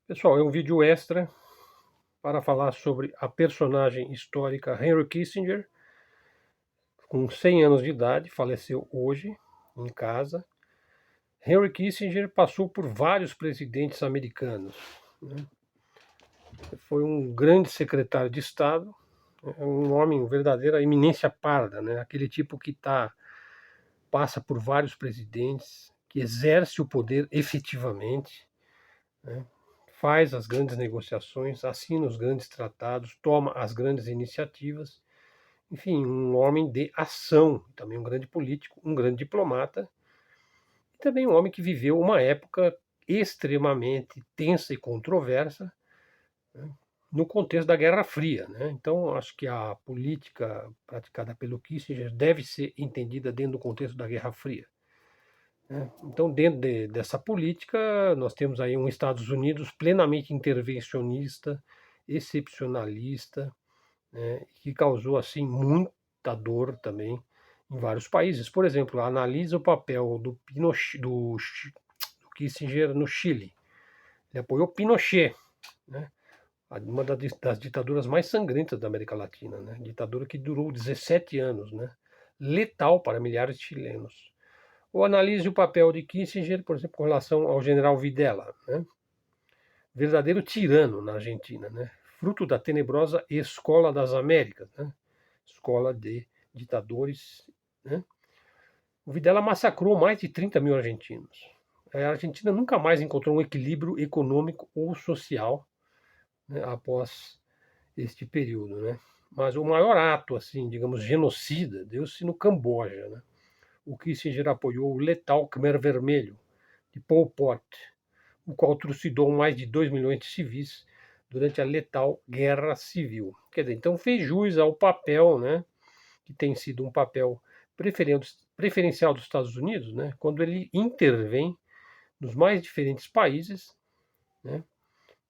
Pessoal, é um vídeo extra para falar sobre a personagem histórica Henry Kissinger, com 100 anos de idade, faleceu hoje em casa. Henry Kissinger passou por vários presidentes americanos, né? Foi um grande secretário de Estado, um homem verdadeira eminência parda, né? Aquele tipo que passa por vários presidentes, que exerce o poder efetivamente, né? Faz as grandes negociações, assina os grandes tratados, toma as grandes iniciativas. Enfim, um homem de ação, também um grande político, um grande diplomata, e também um homem que viveu uma época extremamente tensa e controversa, né, no contexto da Guerra Fria, né? Então, acho que a política praticada pelo Kissinger deve ser entendida dentro do contexto da Guerra Fria, né? Então, dessa política, nós temos aí um Estados Unidos plenamente intervencionista, excepcionalista, né, que causou assim muita dor também em vários países. Por exemplo, analisa o papel do Pinochet, do Kissinger no Chile. Ele apoiou Pinochet, né, uma das ditaduras mais sangrentas da América Latina, né, ditadura que durou 17 anos, né, letal para milhares de chilenos. Ou analise o papel de Kissinger, por exemplo, com relação ao general Videla, né, verdadeiro tirano na Argentina, né, fruto da tenebrosa Escola das Américas, né, escola de ditadores, né? O Videla massacrou mais de 30 mil argentinos. A Argentina nunca mais encontrou um equilíbrio econômico ou social, né, após este período, né? Mas o maior ato, assim, digamos, genocida, deu-se no Camboja, né? O Kissinger apoiou o letal Khmer Vermelho, de Pol Pot, o qual trucidou mais de 2 milhões de civis durante a letal Guerra Civil. Quer dizer, então fez jus ao papel, né, que tem sido um papel preferencial dos Estados Unidos, né, quando ele intervém nos mais diferentes países, né,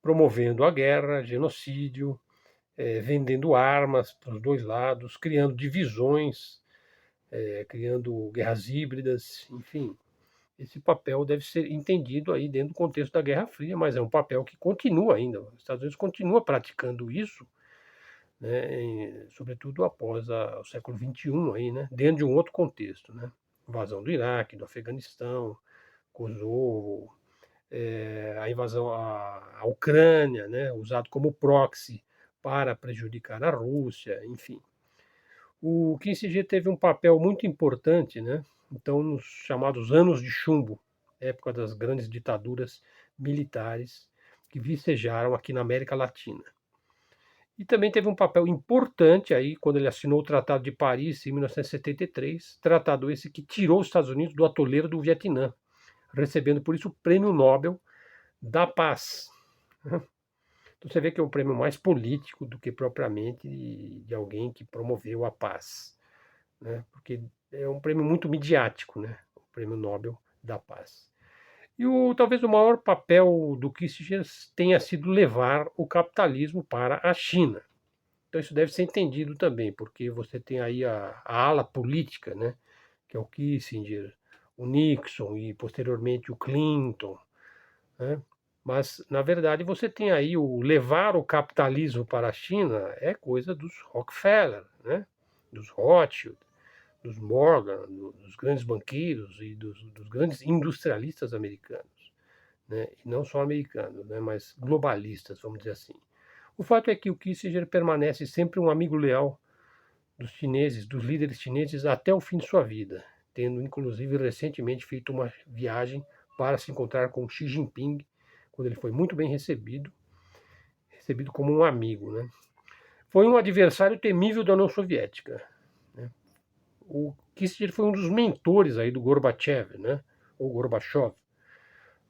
promovendo a guerra, genocídio, vendendo armas para os dois lados, criando divisões, criando guerras híbridas, enfim. Esse papel deve ser entendido aí dentro do contexto da Guerra Fria, mas é um papel que continua ainda. Os Estados Unidos continua praticando isso, né, sobretudo após o século XXI, aí, né, dentro de um outro contexto. Né, invasão do Iraque, do Afeganistão, Kosovo, a invasão à Ucrânia, né, usado como proxy para prejudicar a Rússia, enfim. O Kissinger teve um papel muito importante, né, então, nos chamados anos de chumbo, época das grandes ditaduras militares que vicejaram aqui na América Latina. E também teve um papel importante aí quando ele assinou o Tratado de Paris em 1973, tratado esse que tirou os Estados Unidos do atoleiro do Vietnã, recebendo por isso o Prêmio Nobel da Paz. Então você vê que é um prêmio mais político do que propriamente de alguém que promoveu a paz, né? Porque é um prêmio muito midiático, né? O Prêmio Nobel da Paz. E talvez o maior papel do Kissinger tenha sido levar o capitalismo para a China. Então isso deve ser entendido também, porque você tem aí a ala política, né, que é o Kissinger, o Nixon e posteriormente o Clinton, né? Mas, na verdade, você tem aí o levar o capitalismo para a China é coisa dos Rockefeller, né? Dos Rothschild, dos Morgan, dos grandes banqueiros e dos grandes industrialistas americanos, né? E não só americanos, né? Mas globalistas, vamos dizer assim. O fato é que o Kissinger permanece sempre um amigo leal dos chineses, dos líderes chineses, até o fim de sua vida, tendo inclusive recentemente feito uma viagem para se encontrar com Xi Jinping, quando ele foi muito bem recebido como um amigo, né? Foi um adversário temível da União Soviética, né? O Kissinger foi um dos mentores aí do Gorbachev, né? Ou Gorbachev,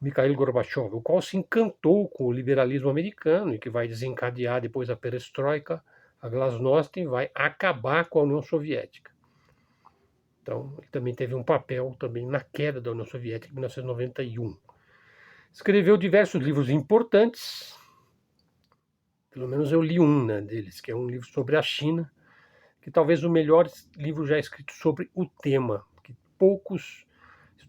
Mikhail Gorbachev, o qual se encantou com o liberalismo americano e que vai desencadear depois a perestroika, a glasnost e vai acabar com a União Soviética. Então, ele também teve um papel também na queda da União Soviética em 1991. Escreveu diversos livros importantes, pelo menos eu li um, né, deles, que é um livro sobre a China, que talvez o melhor livro já escrito sobre o tema, que poucos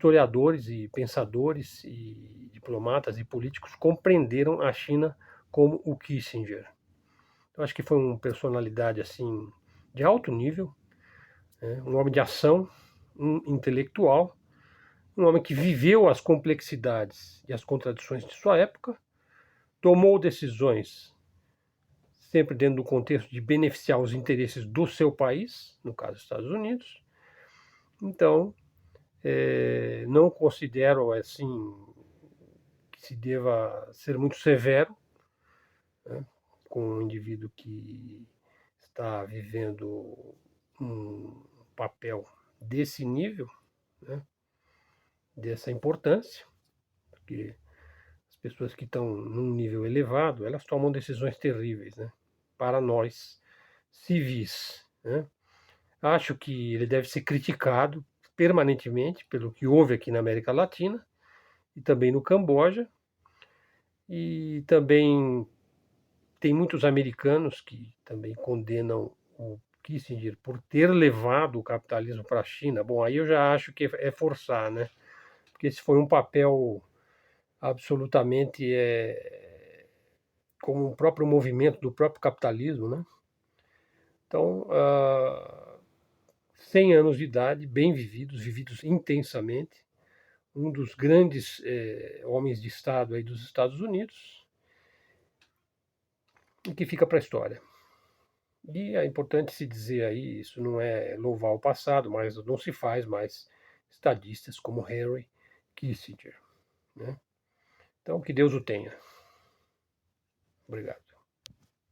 historiadores e pensadores e diplomatas e políticos compreenderam a China como o Kissinger. Eu acho que foi uma personalidade assim de alto nível, né? Um homem de ação, um intelectual, um homem que viveu as complexidades e as contradições de sua época, tomou decisões sempre dentro do contexto de beneficiar os interesses do seu país, no caso dos Estados Unidos. Então, não considero assim que se deva ser muito severo, né, com um indivíduo que está vivendo um papel desse nível, né, dessa importância, porque as pessoas que estão num nível elevado, elas tomam decisões terríveis, né, para nós civis, né. Acho que ele deve ser criticado permanentemente pelo que houve aqui na América Latina e também no Camboja. E também tem muitos americanos que também condenam o Kissinger por ter levado o capitalismo para a China. Bom, aí eu já acho que é forçar, né? Porque esse foi um papel absolutamente como o próprio movimento do próprio capitalismo, né? Então, 100 anos de idade, bem vividos, vividos intensamente, um dos grandes homens de Estado aí dos Estados Unidos, e que fica para a história. E é importante se dizer aí, isso não é louvar o passado, mas não se faz mais estadistas como Henry Kissinger, né? Então, que Deus o tenha. Obrigado.